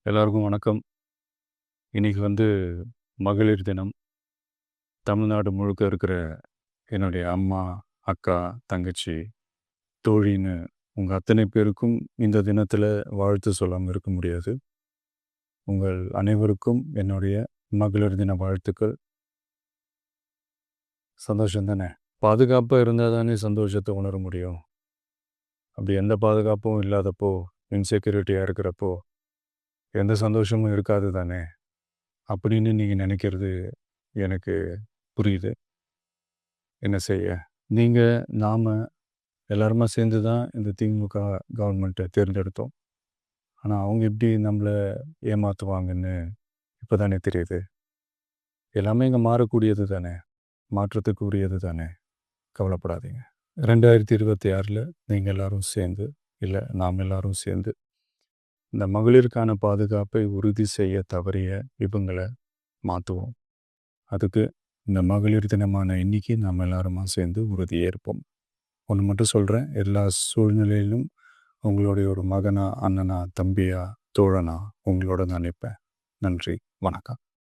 எல்லாருக்கும் வணக்கம். இன்னைக்கு மகளிர் தினம். தமிழ்நாடு முழுக்க இருக்கிற என்னுடைய அம்மா, அக்கா, தங்கச்சி, தோழின்னு உங்க அத்தனை பேருக்கும் இந்த தினத்தில வாழ்த்து சொல்லாம இருக்க முடியாது. உங்கள் அனைவருக்கும் என்னுடைய மகளிர் தின வாழ்த்துக்கள். சந்தோஷம் தானே! பாதுகாப்பா இருந்தா தானே சந்தோஷத்த உணர முடியும். அப்படி எந்த பாதுகாப்பும் இல்லாதப்போ, இன்செக்யூரிட்டியா இருக்கிறப்போ, எந்த சந்தோஷமும் இருக்காது தானே! அப்படின்னு நீங்க நினைக்கிறது எனக்கு புரியுது. என்ன செய்ய? நீங்க, நாம எல்லாருமா சேர்ந்து தான் இந்த திமுக கவர்மெண்ட்டை தேர்ந்தெடுத்தோம். ஆனா, அவங்க எப்படி நம்மள ஏமாத்துவாங்கன்னு இப்ப தானே தெரியுது. எல்லாமே இங்க மாறக்கூடியது தானே! மாற்றத்துக்கு உரியது தானே! கவலைப்படாதீங்க. 2026ல நீங்க எல்லாரும் சேர்ந்து, இல்ல நாம் எல்லாரும் சேர்ந்து, இந்த மகளிருக்கான பாதுகாப்பை உறுதி செய்ய தவறிய இவங்கள மாத்துவோம். அதுக்கு இந்த மகளிர் தினமான இன்னைக்கு நாம் எல்லாருமா சேர்ந்து உறுதியேற்போம். ஒன்று மட்டும் சொல்கிறேன், எல்லா சூழ்நிலையிலும் உங்களுடைய ஒரு மகனா, அண்ணனா, தம்பியா, தோழனா உங்களோட நான் நிற்பேன். நன்றி, வணக்கம்.